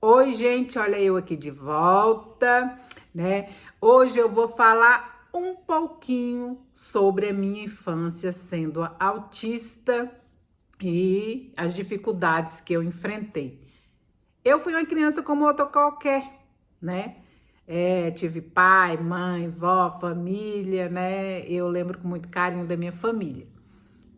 Oi, gente, olha eu aqui de volta, né? Hoje eu vou falar um pouquinho sobre a minha infância sendo autista e as dificuldades que eu enfrentei. Eu fui uma criança como outra qualquer, né? Tive pai, mãe, vó, família, né? Eu lembro com muito carinho da minha família.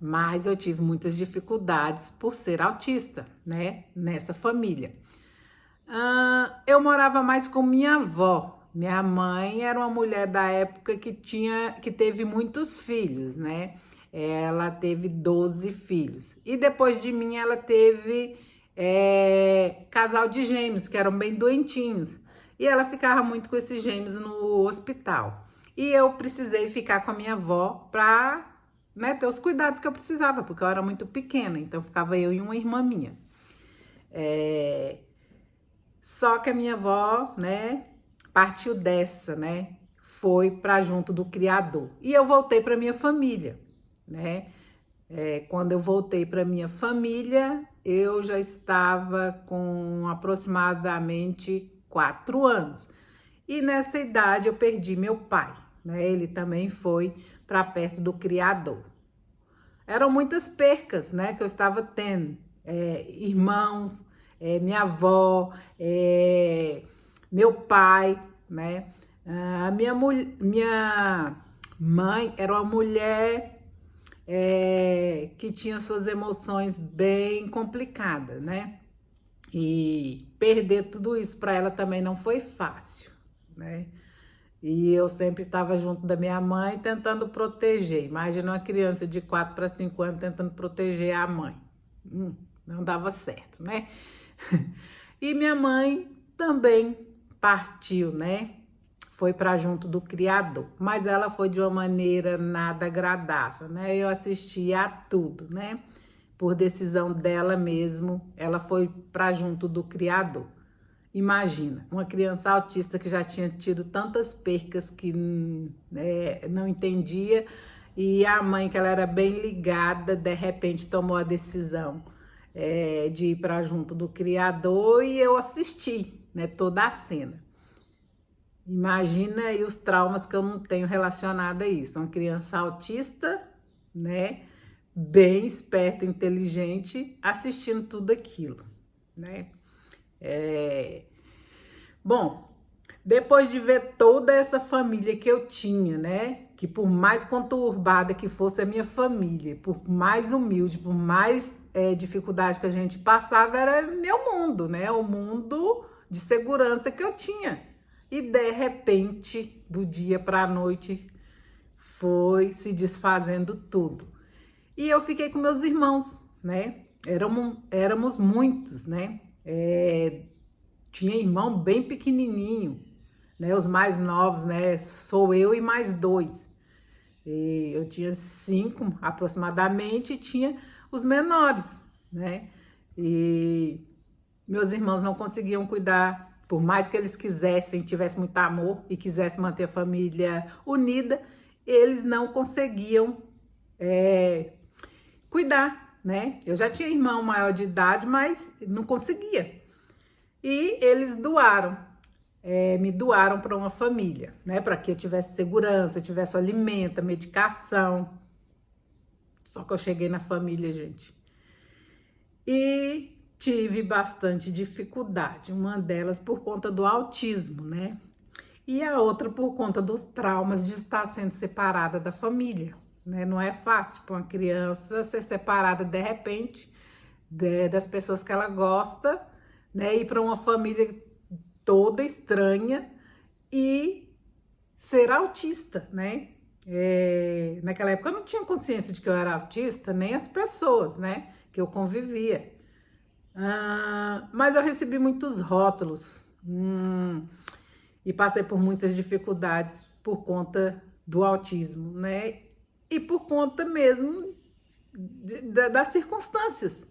Mas eu tive muitas dificuldades por ser autista, né? Nessa família. Eu morava mais com minha avó. Minha mãe era uma mulher da época que teve muitos filhos, né? Ela teve 12 filhos. E depois de mim, ela teve casal de gêmeos, que eram bem doentinhos. E ela ficava muito com esses gêmeos no hospital. E eu precisei ficar com a minha avó para, né, ter os cuidados que eu precisava, porque eu era muito pequena. Então ficava eu e uma irmã minha. Só que a minha avó, né, partiu dessa, né? Foi para junto do criador. E eu voltei para minha família, né? Quando eu voltei para minha família, eu já estava com aproximadamente 4 anos. E nessa idade eu perdi meu pai, né? Ele também foi para perto do criador. Eram muitas percas, né, que eu estava tendo. Irmãos, minha avó, meu pai, né? Minha mãe era uma mulher que tinha suas emoções bem complicadas, né? E perder tudo isso para ela também não foi fácil, né? E eu sempre estava junto da minha mãe tentando proteger. Imagina uma criança de 4 para 5 anos tentando proteger a mãe. Não dava certo, né? E minha mãe também partiu, né? Foi para junto do criador, mas ela foi de uma maneira nada agradável, né? Eu assisti a tudo, né? Por decisão dela mesmo, ela foi para junto do criador. Imagina, uma criança autista que já tinha tido tantas percas que não entendia, e a mãe, que ela era bem ligada, de repente tomou a decisão de ir para junto do criador, e eu assisti, né, toda a cena. Imagina aí os traumas que eu não tenho relacionado a isso. Uma criança autista, né, bem esperta, inteligente, assistindo tudo aquilo, né? Bom, depois de ver toda essa família que eu tinha, né? Que por mais conturbada que fosse a minha família, por mais humilde, por mais dificuldade que a gente passava, era meu mundo, né? O mundo de segurança que eu tinha. E de repente, do dia para a noite, foi se desfazendo tudo. E eu fiquei com meus irmãos, né? Éramos muitos, né? Tinha irmão bem pequenininho, né? Os mais novos, né? Sou eu e mais dois. E eu tinha 5 aproximadamente, e tinha os menores, né? E meus irmãos não conseguiam cuidar, por mais que eles quisessem, tivessem muito amor e quisessem manter a família unida, eles não conseguiam cuidar, né? Eu já tinha irmão maior de idade, mas não conseguia. E eles me doaram para uma família, né? Para que eu tivesse segurança, tivesse alimento, medicação. Só que eu cheguei na família, gente, e tive bastante dificuldade. Uma delas por conta do autismo, né? E a outra por conta dos traumas de estar sendo separada da família, né? Não é fácil para uma criança ser separada de repente das pessoas que ela gosta, né? Ir para uma família toda estranha e ser autista, né? Naquela época eu não tinha consciência de que eu era autista, nem as pessoas, né, que eu convivia. Mas eu recebi muitos rótulos, e passei por muitas dificuldades por conta do autismo, né? E por conta mesmo das circunstâncias.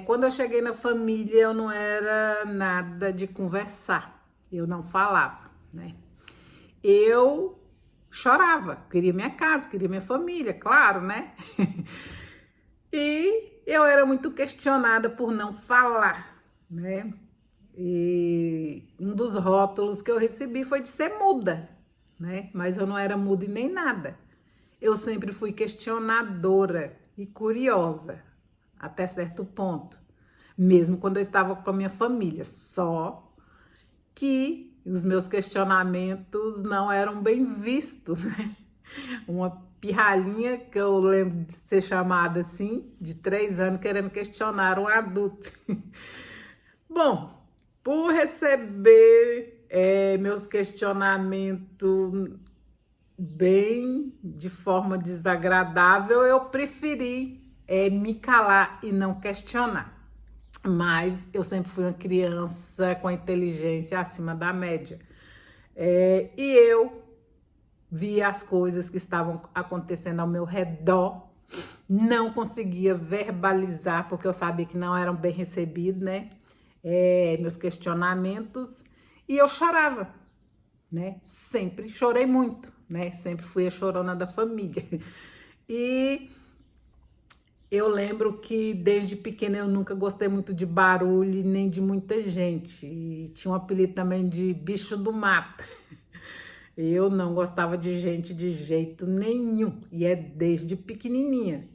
Quando eu cheguei na família, eu não era nada de conversar, eu não falava, né? Eu chorava, queria minha casa, queria minha família, claro, né? E eu era muito questionada por não falar, né? E um dos rótulos que eu recebi foi de ser muda, né? Mas eu não era muda e nem nada. Eu sempre fui questionadora e curiosa, até certo ponto. Mesmo quando eu estava com a minha família. Só que os meus questionamentos não eram bem vistos, né? Uma pirralhinha que eu lembro de ser chamada assim, de 3 anos, querendo questionar um adulto. Bom, por receber meus questionamentos bem de forma desagradável, eu preferi me calar e não questionar. Mas eu sempre fui uma criança com a inteligência acima da média. E eu via as coisas que estavam acontecendo ao meu redor, não conseguia verbalizar, porque eu sabia que não eram bem recebidos, né? Meus questionamentos, e eu chorava, né? Sempre chorei muito, né? Sempre fui a chorona da família. E eu lembro que desde pequena eu nunca gostei muito de barulho nem de muita gente. E tinha um apelido também de bicho do mato. Eu não gostava de gente de jeito nenhum. E é desde pequenininha.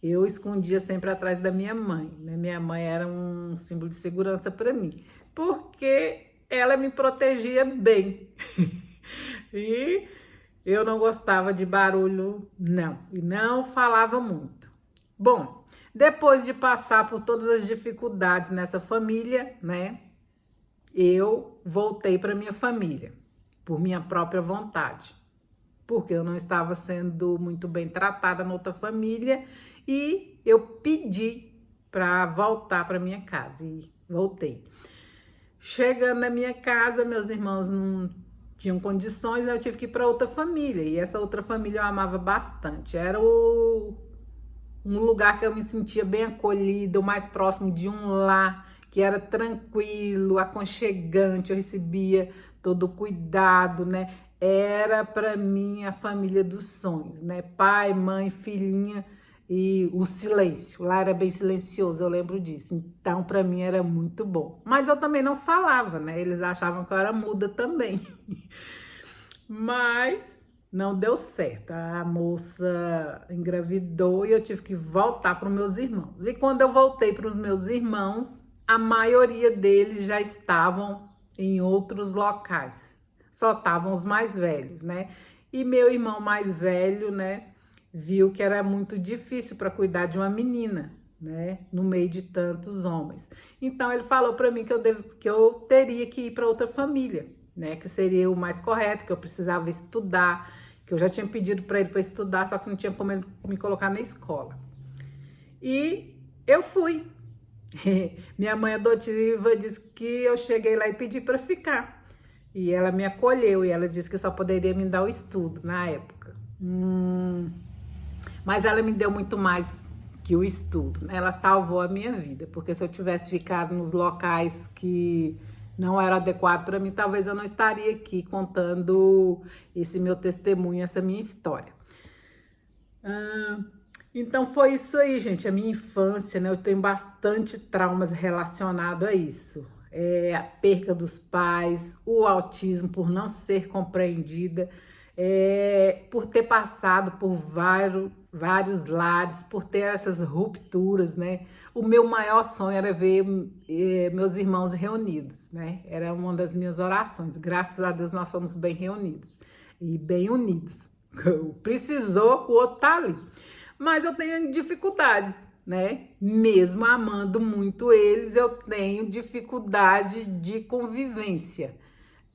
Eu escondia sempre atrás da minha mãe, né? Minha mãe era um símbolo de segurança para mim, porque ela me protegia bem. E eu não gostava de barulho, não. E não falava muito. Bom, depois de passar por todas as dificuldades nessa família, né? Eu voltei para minha família, por minha própria vontade. Porque eu não estava sendo muito bem tratada na outra família e eu pedi para voltar para minha casa e voltei. Chegando na minha casa, meus irmãos não tinham condições, eu tive que ir para outra família e essa outra família eu amava bastante. Era um lugar que eu me sentia bem acolhida, o mais próximo de um lar, que era tranquilo, aconchegante, eu recebia todo o cuidado, né? Era para mim a família dos sonhos, né? Pai, mãe, filhinha e o silêncio. Lá era bem silencioso, eu lembro disso. Então, para mim era muito bom. Mas eu também não falava, né? Eles achavam que eu era muda também. Mas não deu certo. A moça engravidou e eu tive que voltar para os meus irmãos. E quando eu voltei para os meus irmãos, a maioria deles já estavam em outros locais. Só estavam os mais velhos, né? E meu irmão mais velho, né, viu que era muito difícil para cuidar de uma menina, né, no meio de tantos homens. Então ele falou para mim que eu teria que ir para outra família, né, que seria o mais correto, que eu precisava estudar, que eu já tinha pedido para ele para estudar, só que não tinha como ele me colocar na escola. E eu fui. Minha mãe adotiva disse que eu cheguei lá e pedi para ficar. E ela me acolheu e ela disse que só poderia me dar o estudo na época. Mas ela me deu muito mais que o estudo, né? Ela salvou a minha vida, porque se eu tivesse ficado nos locais que não eram adequados para mim, talvez eu não estaria aqui contando esse meu testemunho, essa minha história. Então foi isso aí, gente, a minha infância, né? Eu tenho bastante traumas relacionados a isso. A perca dos pais, o autismo por não ser compreendida, por ter passado por vários lares, por ter essas rupturas, né? O meu maior sonho era ver meus irmãos reunidos, né? Era uma das minhas orações. Graças a Deus nós somos bem reunidos e bem unidos. Precisou, o outro tá ali. Mas eu tenho dificuldades, né? Mesmo amando muito eles, eu tenho dificuldade de convivência.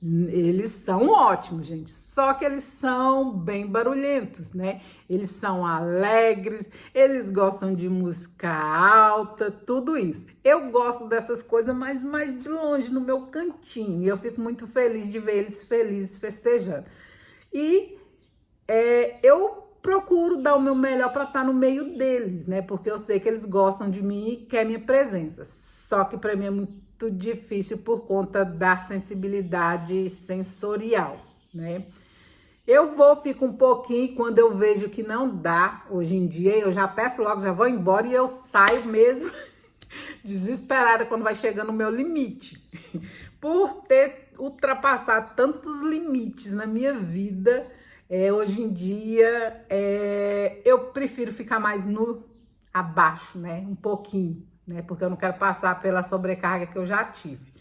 Eles são ótimos, gente, só que eles são bem barulhentos, né? Eles são alegres, eles gostam de música alta, tudo isso. Eu gosto dessas coisas, mas mais de longe, no meu cantinho. E eu fico muito feliz de ver eles felizes, festejando. E eu procuro dar o meu melhor para estar no meio deles, né? Porque eu sei que eles gostam de mim e querem minha presença. Só que para mim é muito difícil por conta da sensibilidade sensorial, né? Fico um pouquinho, quando eu vejo que não dá, hoje em dia, eu já peço logo, já vou embora e eu saio mesmo. desesperada quando vai chegando o meu limite. Por ter ultrapassado tantos limites na minha vida, hoje em dia eu prefiro ficar mais no abaixo, né? Um pouquinho, né? Porque eu não quero passar pela sobrecarga que eu já tive,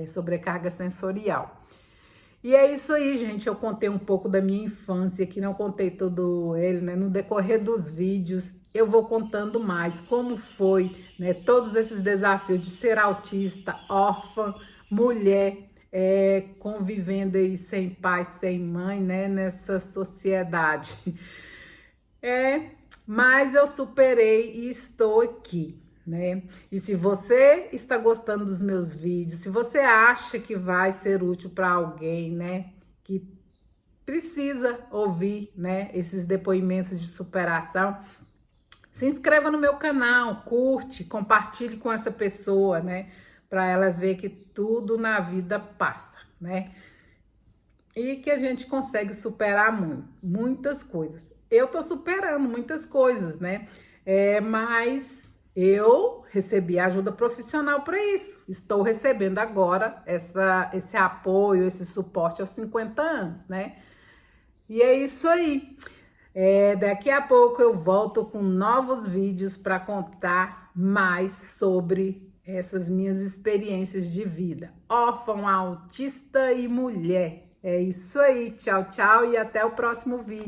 sobrecarga sensorial. E é isso aí, gente. Eu contei um pouco da minha infância, que não contei todo ele, né? No decorrer dos vídeos, eu vou contando mais como foi, né? Todos esses desafios de ser autista, órfã, mulher, convivendo aí sem pai, sem mãe, né? Nessa sociedade. Mas eu superei e estou aqui, né? E se você está gostando dos meus vídeos, se você acha que vai ser útil para alguém, né, que precisa ouvir, né, esses depoimentos de superação, se inscreva no meu canal, curte, compartilhe com essa pessoa, né, para ela ver que tudo na vida passa, né? E que a gente consegue superar muitas coisas. Eu tô superando muitas coisas, né? Mas eu recebi ajuda profissional para isso. Estou recebendo agora esse apoio, esse suporte aos 50 anos, né? E é isso aí. Daqui a pouco eu volto com novos vídeos para contar mais sobre essas minhas experiências de vida. Órfão, autista e mulher. É isso aí. Tchau, tchau e até o próximo vídeo.